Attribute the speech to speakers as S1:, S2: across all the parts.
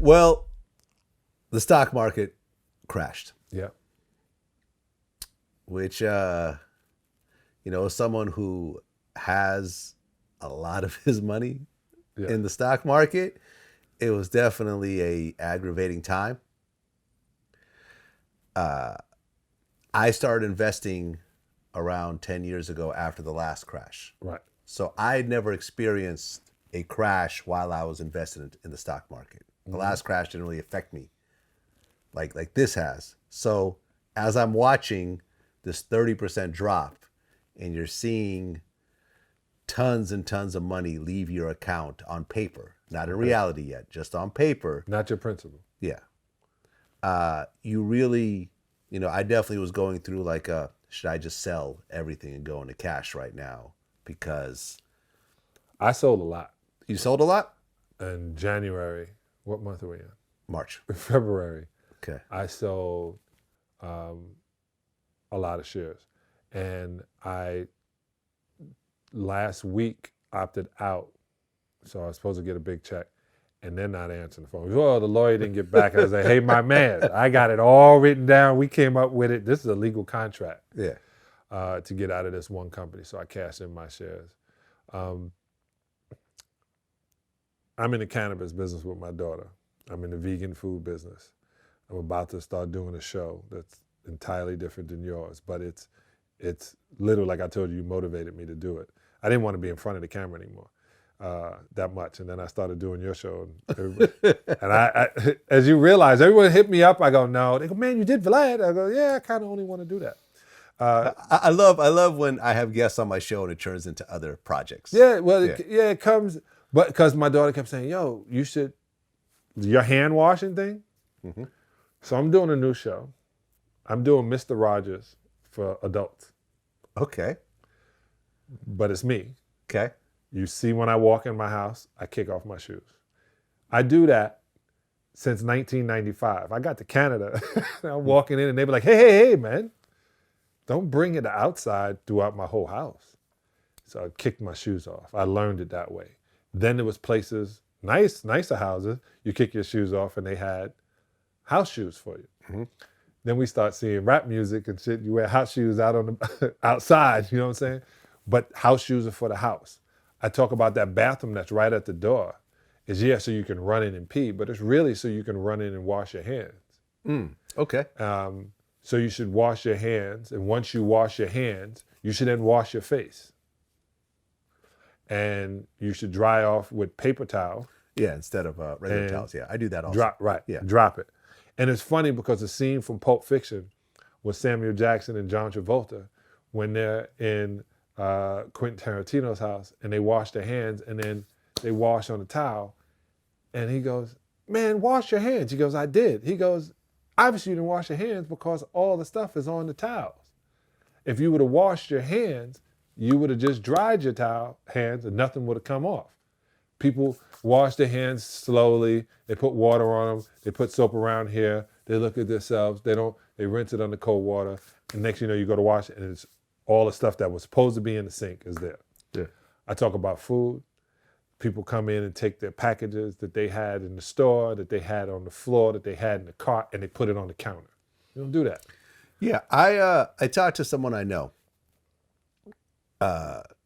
S1: Well, the stock market crashed,
S2: Yeah.
S1: which, as someone who has a lot of his money
S2: Yeah.
S1: in the stock market, it was definitely a aggravating time. I started investing around 10 years ago after the last crash.
S2: Right.
S1: So I had never experienced a crash while I was invested in the stock market. The last crash didn't really affect me like this has. So as I'm watching this 30% drop and you're seeing tons and tons of money leave your account on paper, not in reality yet, just on paper.
S2: Not your principal.
S1: Yeah. You really, I definitely was going through like should I just sell everything and go into cash right now? Because
S2: I sold a lot
S1: you sold a lot?
S2: in January. What month are we in?
S1: March.
S2: February.
S1: Okay.
S2: I sold a lot of shares. And I, last week, opted out. So I was supposed to get a big check. And they're not answering the phone. Well, the lawyer didn't get back. I was like, hey, my man, I got it all written down. We came up with it. This is a legal contract
S1: Yeah.
S2: to get out of this one company. So I cashed in my shares. I'm in the cannabis business with my daughter. I'm in the vegan food business. I'm about to start doing a show that's entirely different than yours, but it's literally, like I told you, you motivated me to do it. I didn't want to be in front of the camera anymore that much, and then I started doing your show. And I, as you realize, everyone hit me up. I go, no. They go, man, you did Vlad. I go, yeah, I kind of only want to do that.
S1: I love when I have guests on my show and it turns into other projects.
S2: Yeah, well, it comes, but because my daughter kept saying, yo, you should, your hand washing thing.
S1: Mm-hmm.
S2: So I'm doing a new show. I'm doing Mr. Rogers for adults,
S1: Okay.
S2: but it's me.
S1: Okay.
S2: You see when I walk in my house, I kick off my shoes. I do that since 1995. I got to Canada. I'm walking in and they be like, hey, man, don't bring it outside throughout my whole house. So I kicked my shoes off. I learned it that way. Then there was places, nicer houses, you kick your shoes off and they had house shoes for you.
S1: Mm-hmm.
S2: Then we start seeing rap music and shit. You wear house shoes out on the outside, you know what I'm saying? But house shoes are for the house. I talk about that bathroom that's right at the door. Is so you can run in and pee, but it's really so you can run in and wash your hands.
S1: Okay.
S2: So you should wash your hands, and once you wash your hands, you should then wash your face. And you should dry off with paper towel.
S1: Yeah, instead of regular towels. Yeah, I do that also.
S2: Drop it. And it's funny because the scene from Pulp Fiction with Samuel Jackson and John Travolta when they're in Quentin Tarantino's house and they wash their hands and then they wash on the towel. And he goes, man, wash your hands. He goes, I did. He goes, obviously you didn't wash your hands because all the stuff is on the towels. If you would have washed your hands, you would have just dried your hands and nothing would have come off. People wash their hands slowly. They put water on them. They put soap around here. They look at themselves. They rinse it under cold water. And next you know, you go to wash it and it's all the stuff that was supposed to be in the sink is there.
S1: Yeah.
S2: I talk about food. People come in and take their packages that they had in the store, that they had on the floor, that they had in the cart, and they put it on the counter. You don't do that.
S1: Yeah, I talked to someone I know.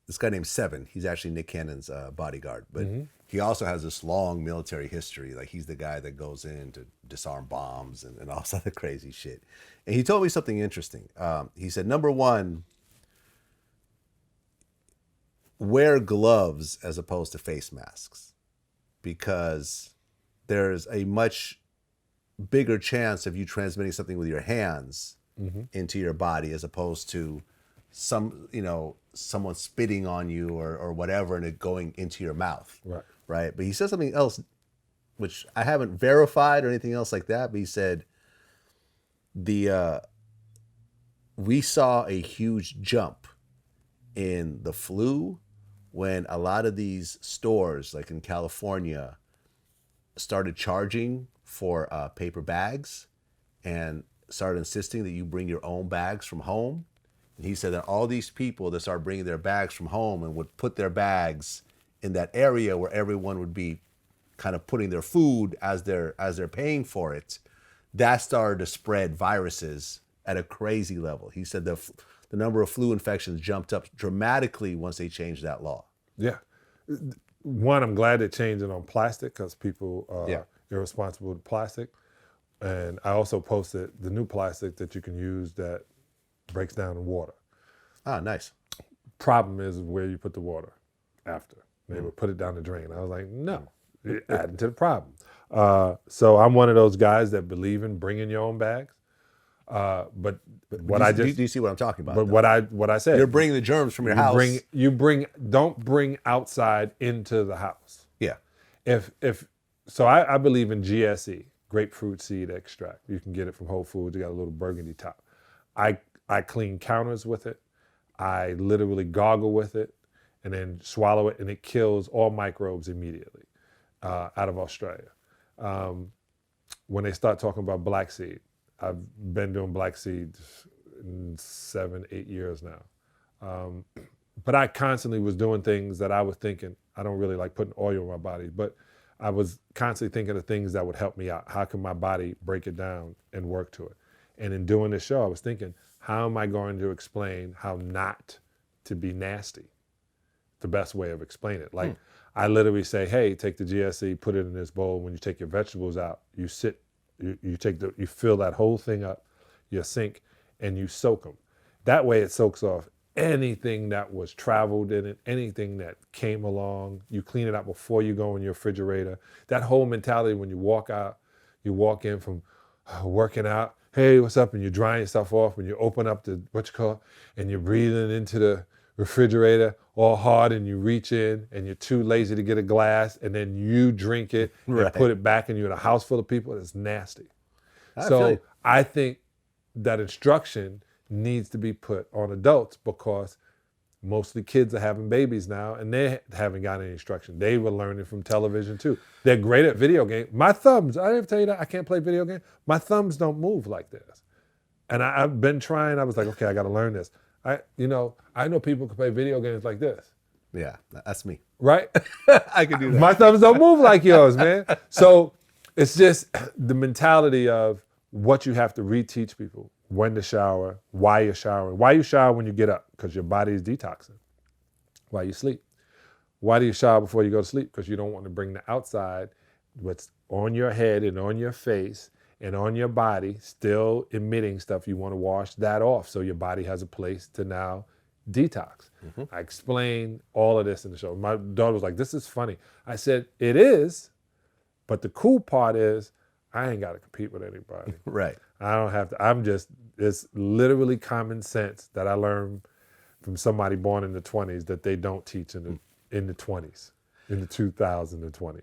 S1: This guy named Seven. He's actually Nick Cannon's bodyguard, but he also has this long military history. Like he's the guy that goes in to disarm bombs and all this other crazy shit. And he told me something interesting. He said, number one, wear gloves as opposed to face masks because there's a much bigger chance of you transmitting something with your hands into your body as opposed to someone spitting on you or whatever and it going into your mouth. Right. But he said something else, which I haven't verified or anything else like that. But he said we saw a huge jump in the flu when a lot of these stores, like in California, started charging for paper bags and started insisting that you bring your own bags from home. And he said that all these people that started bringing their bags from home and would put their bags in that area where everyone would be kind of putting their food as they're paying for it, that started to spread viruses at a crazy level. He said the number of flu infections jumped up dramatically once they changed that law.
S2: Yeah. One, I'm glad they changed it on plastic because people are irresponsible with plastic. And I also posted the new plastic that you can use that breaks down in water.
S1: Ah, nice.
S2: Problem is where you put the water after. They would put it down the drain. I was like, no, you're adding to the problem. So I'm one of those guys that believe in bringing your own bags. But what
S1: do you see what I'm talking about?
S2: But
S1: though?
S2: what I said,
S1: You're bringing the germs from your house.
S2: Don't bring outside into the house.
S1: Yeah.
S2: So I believe in GSE, grapefruit seed extract. You can get it from Whole Foods. You got a little burgundy top. I clean counters with it. I literally gargle with it and then swallow it, and it kills all microbes immediately out of Australia. When they start talking about black seed, I've been doing black seeds in 7-8 years now. But I constantly was doing things that I was thinking, I don't really like putting oil in my body, but I was constantly thinking of things that would help me out. How can my body break it down and work to it? And in doing this show, I was thinking, how am I going to explain how not to be nasty? The best way of explaining it. Like I literally say, hey, take the GSE, put it in this bowl. When you take your vegetables out, you fill that whole thing up, you sink, and you soak them. That way it soaks off anything that was traveled in it, anything that came along. You clean it out before you go in your refrigerator. That whole mentality when you walk out, you walk in from working out, hey, what's up? And you're drying yourself off. When you open up the, and you're breathing into the refrigerator all hard, and you reach in and you're too lazy to get a glass, and then you drink it and put it back, and you're in a house full of people. It's nasty. I think that instruction needs to be put on adults because mostly kids are having babies now and they haven't got any instruction. They were learning from television too. They're great at video games. My thumbs, I didn't tell you that, I can't play video games. My thumbs don't move like this. And I've been trying, I was like, okay, I got to learn this. I know people can play video games like this.
S1: Yeah, that's me.
S2: Right?
S1: I can do that.
S2: My thumbs don't move like yours, man. So it's just the mentality of what you have to reteach people. When to shower, why you're showering. Why you shower when you get up? Because your body is detoxing. Why you sleep. Why do you shower before you go to sleep? Because you don't want to bring the outside, what's on your head and on your face and on your body, still emitting stuff. You want to wash that off so your body has a place to now detox. I explain all of this in the show. My daughter was like, this is funny. I said, it is, but the cool part is I ain't got to compete with anybody.
S1: Right.
S2: I don't have to, it's literally common sense that I learned from somebody born in the 20s that they don't teach in the 20s, in the 2020s.